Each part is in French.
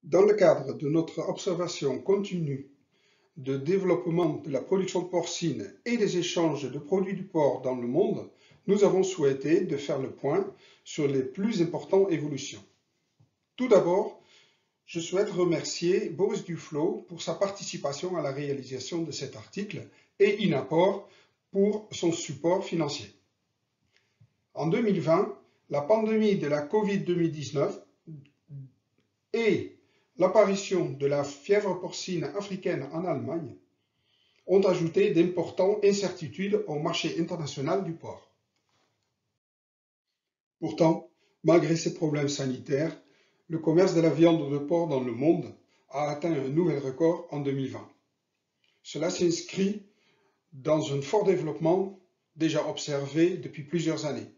Dans le cadre de notre observation continue de développement de la production porcine et des échanges de produits du porc dans le monde, nous avons souhaité de faire le point sur les plus importantes évolutions. Tout d'abord, je souhaite remercier Boris Duflot pour sa participation à la réalisation de cet article et Inaport pour son support financier. En 2020, la pandémie de la Covid-19 et l'apparition de la fièvre porcine africaine en Allemagne ont ajouté d'importantes incertitudes au marché international du porc. Pourtant, malgré ces problèmes sanitaires, le commerce de la viande de porc dans le monde a atteint un nouvel record en 2020. Cela s'inscrit dans un fort développement déjà observé depuis plusieurs années.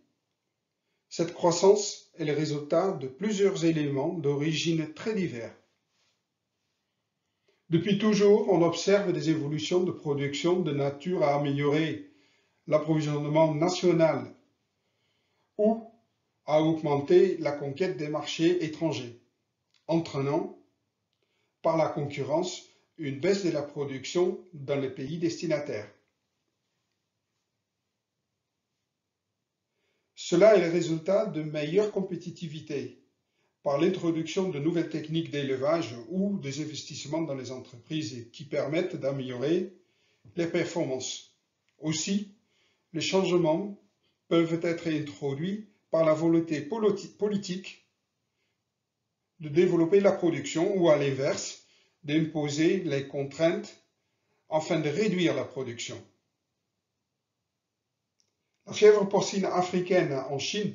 Cette croissance est le résultat de plusieurs éléments d'origine très divers. Depuis toujours, on observe des évolutions de production de nature à améliorer l'approvisionnement national ou à augmenter la conquête des marchés étrangers, entraînant par la concurrence une baisse de la production dans les pays destinataires. Cela est le résultat de meilleure compétitivité par l'introduction de nouvelles techniques d'élevage ou des investissements dans les entreprises qui permettent d'améliorer les performances. Aussi, les changements peuvent être introduits par la volonté politique de développer la production ou à l'inverse, d'imposer les contraintes afin de réduire la production. La fièvre porcine africaine en Chine,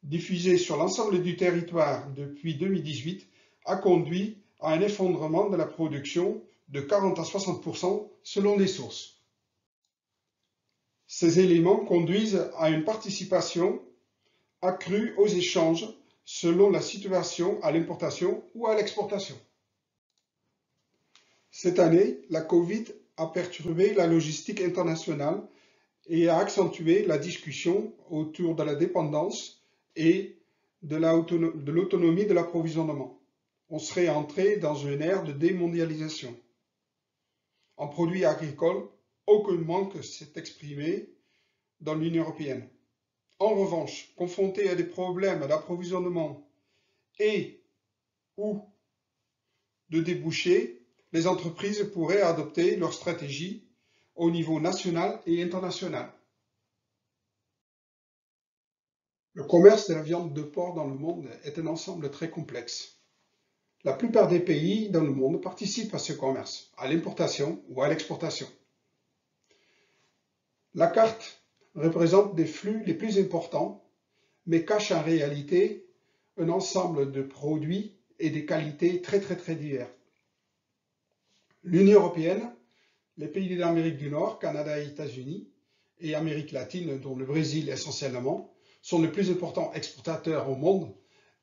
diffusée sur l'ensemble du territoire depuis 2018, a conduit à un effondrement de la production de 40 à 60% selon les sources. Ces éléments conduisent à une participation accrue aux échanges selon la situation à l'importation ou à l'exportation. Cette année, la Covid a perturbé la logistique internationale et a accentué la discussion autour de la dépendance et de l'autonomie de l'approvisionnement. On serait entré dans une ère de démondialisation. En produits agricoles, aucun manque s'est exprimé dans l'Union européenne. En revanche, confrontés à des problèmes d'approvisionnement et ou de débouchés, les entreprises pourraient adopter leur stratégie au niveau national et international. Le commerce de la viande de porc dans le monde est un ensemble très complexe. La plupart des pays dans le monde participent à ce commerce, à l'importation ou à l'exportation. La carte représente des flux les plus importants, mais cache en réalité un ensemble de produits et des qualités très divers. L'Union européenne, les pays d'Amérique du Nord, Canada et États-Unis, et Amérique latine, dont le Brésil essentiellement, sont les plus importants exportateurs au monde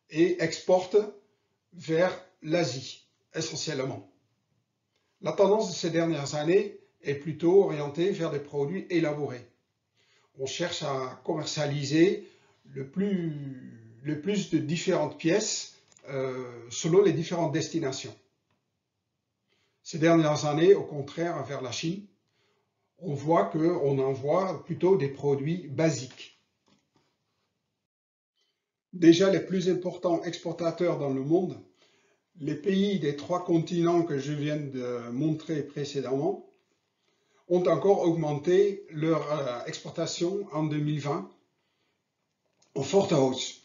et exportent vers l'Asie essentiellement. La tendance de ces dernières années est plutôt orientée vers des produits élaborés. On cherche à commercialiser le plus de différentes pièces selon les différentes destinations. Ces dernières années, au contraire, vers la Chine, on voit qu'on envoie plutôt des produits basiques. Déjà les plus importants exportateurs dans le monde, les pays des 3 continents que je viens de montrer précédemment, ont encore augmenté leur exportation en 2020 en forte hausse.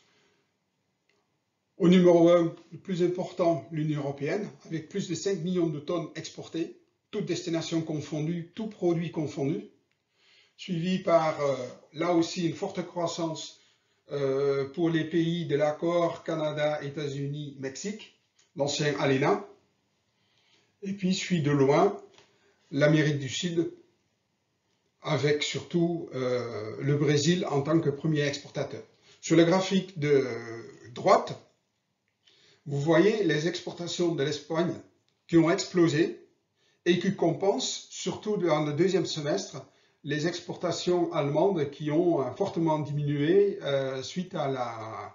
Au numéro 1, le plus important, l'Union européenne, avec plus de 5 millions de tonnes exportées, toutes destinations confondues, tous produits confondus, suivi par là aussi une forte croissance pour les pays de l'accord Canada, États-Unis, Mexique, l'ancien ALENA, et puis suit de loin l'Amérique du Sud, avec surtout le Brésil en tant que premier exportateur. Sur le graphique de droite, vous voyez les exportations de l'Espagne qui ont explosé et qui compensent, surtout dans le deuxième semestre, les exportations allemandes qui ont fortement diminué suite à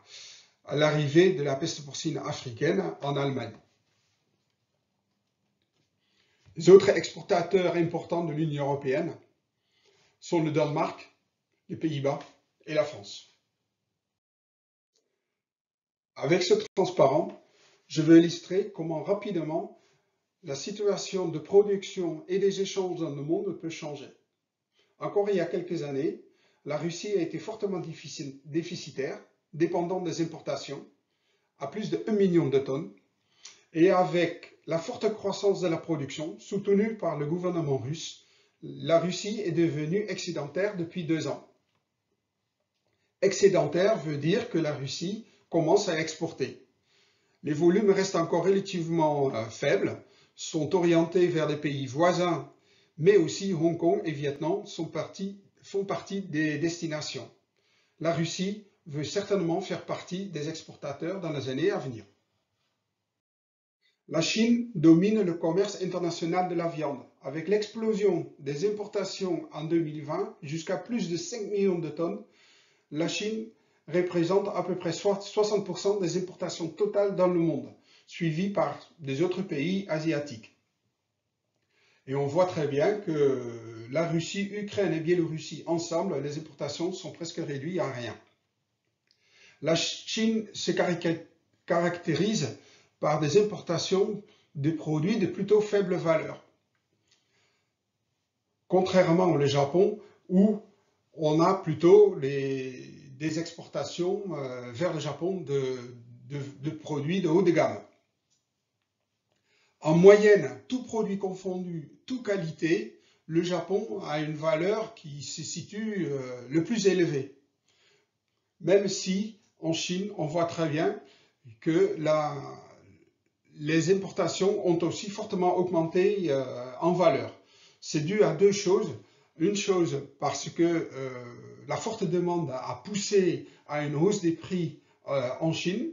l'arrivée de la peste porcine africaine en Allemagne. Les autres exportateurs importants de l'Union européenne sont le Danemark, les Pays-Bas et la France. Avec ce transparent, je veux illustrer comment rapidement la situation de production et des échanges dans le monde peut changer. Encore il y a quelques années, la Russie a été fortement déficitaire, dépendant des importations, à plus de 1 million de tonnes, et avec la forte croissance de la production, soutenue par le gouvernement russe, la Russie est devenue excédentaire depuis 2 ans. Excédentaire veut dire que la Russie commence à exporter. Les volumes restent encore relativement faibles, sont orientés vers des pays voisins, mais aussi Hong Kong et Vietnam font partie des destinations. La Russie veut certainement faire partie des exportateurs dans les années à venir. La Chine domine le commerce international de la viande, avec l'explosion des importations en 2020 jusqu'à plus de 5 millions de tonnes. La Chine représente à peu près 60% des importations totales dans le monde, suivi par des autres pays asiatiques. Et on voit très bien que la Russie, Ukraine et Biélorussie, ensemble, les importations sont presque réduites à rien. La Chine se caractérise par des importations de produits de plutôt faible valeur, contrairement au Japon où on a plutôt des exportations vers le Japon de produits de haut de gamme. En moyenne, tout produit confondu, toute qualité, le Japon a une valeur qui se situe le plus élevée. Même si en Chine, on voit très bien que les importations ont aussi fortement augmenté en valeur. C'est dû à 2 choses. Une chose parce que la forte demande a poussé à une hausse des prix en Chine,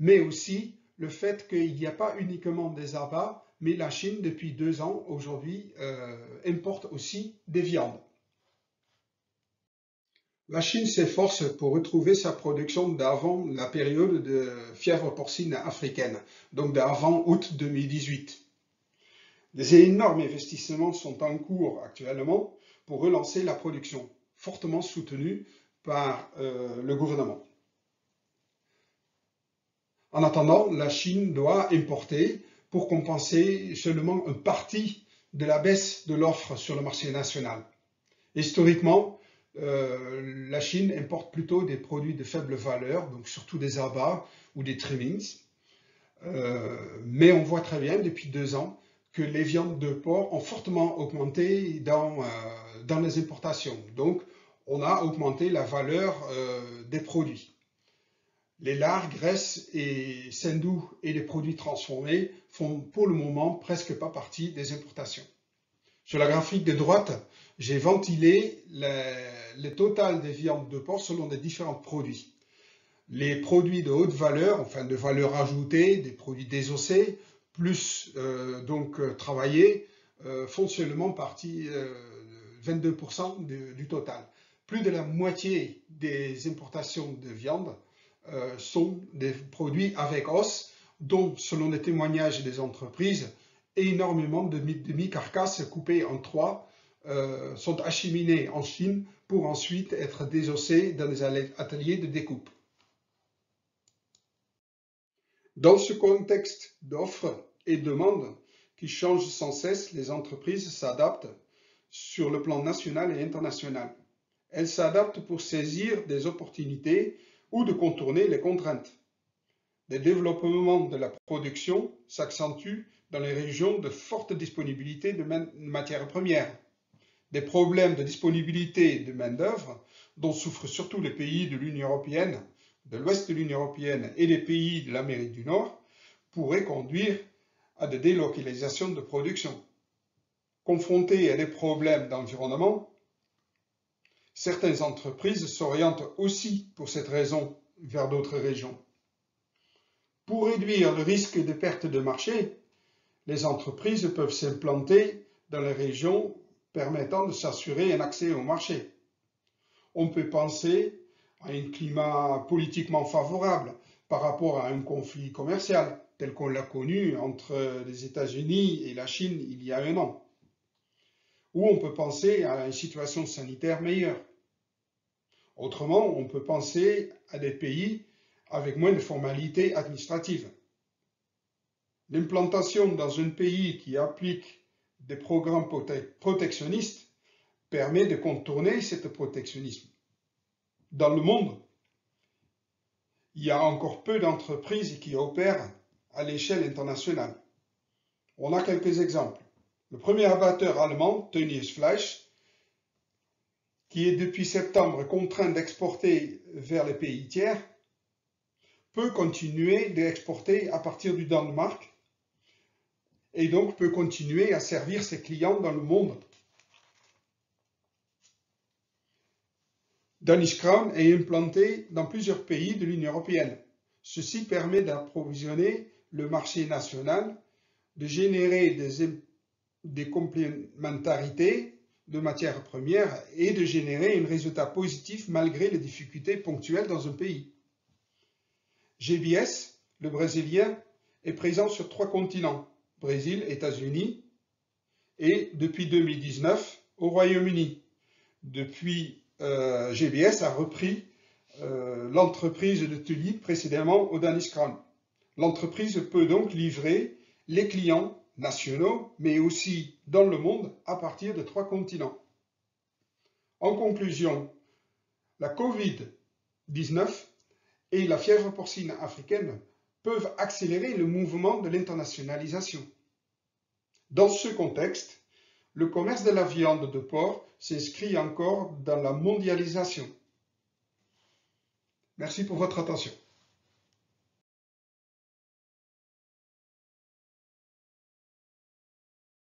mais aussi le fait qu'il n'y a pas uniquement des abats, mais la Chine, depuis 2 ans, aujourd'hui, importe aussi des viandes. La Chine s'efforce pour retrouver sa production d'avant la période de fièvre porcine africaine, donc d'avant août 2018. Des énormes investissements sont en cours actuellement pour relancer la production, fortement soutenue par le gouvernement. En attendant, la Chine doit importer pour compenser seulement une partie de la baisse de l'offre sur le marché national. Historiquement, la Chine importe plutôt des produits de faible valeur, donc surtout des abats ou des trimmings. Mais on voit très bien depuis 2 ans que les viandes de porc ont fortement augmenté dans les importations. Donc, on a augmenté la valeur des produits. Les lards, graisses et sendous et les produits transformés font pour le moment presque pas partie des importations. Sur la graphique de droite, j'ai ventilé le total des viandes de porc selon les différents produits. Les produits de haute valeur, enfin de valeur ajoutée, des produits désossés, plus travaillés, font seulement partie 22% du total. Plus de la moitié des importations de viande sont des produits avec os, dont, selon les témoignages des entreprises, énormément de demi-carcasses coupées en 3 sont acheminées en Chine pour ensuite être désossées dans des ateliers de découpe. Dans ce contexte d'offres et de demande qui change sans cesse, les entreprises s'adaptent sur le plan national et international. Elles s'adaptent pour saisir des opportunités ou de contourner les contraintes. Le développement de la production s'accentue dans les régions de forte disponibilité de matières premières. Des problèmes de disponibilité de main-d'œuvre, dont souffrent surtout les pays de l'Union européenne, de l'ouest de l'Union européenne et les pays de l'Amérique du Nord, pourraient conduire à des délocalisations de production. Confrontées à des problèmes d'environnement, certaines entreprises s'orientent aussi pour cette raison vers d'autres régions. Pour réduire le risque de perte de marché, les entreprises peuvent s'implanter dans les régions permettant de s'assurer un accès au marché. On peut penser à un climat politiquement favorable par rapport à un conflit commercial, tel qu'on l'a connu entre les États-Unis et la Chine il y a un an. Ou on peut penser à une situation sanitaire meilleure. Autrement, on peut penser à des pays avec moins de formalités administratives. L'implantation dans un pays qui applique des programmes protectionnistes permet de contourner ce protectionnisme. Dans le monde, il y a encore peu d'entreprises qui opèrent à l'échelle internationale. On a quelques exemples. Le premier abatteur allemand, Tönnies Fleisch, qui est depuis septembre contraint d'exporter vers les pays tiers, peut continuer d'exporter à partir du Danemark et donc peut continuer à servir ses clients dans le monde. Danish Crown est implanté dans plusieurs pays de l'Union européenne. Ceci permet d'approvisionner le marché national, de générer des complémentarités de matières premières et de générer un résultat positif malgré les difficultés ponctuelles dans un pays. GBS, le brésilien, est présent sur 3 continents, Brésil, États-Unis et depuis 2019 au Royaume-Uni. Depuis, GBS a repris l'entreprise de Tully précédemment au Danish Crown. L'entreprise peut donc livrer les clients nationaux, mais aussi dans le monde à partir de 3 continents. En conclusion, la Covid-19 et la fièvre porcine africaine peuvent accélérer le mouvement de l'internationalisation. Dans ce contexte, le commerce de la viande de porc s'inscrit encore dans la mondialisation. Merci pour votre attention.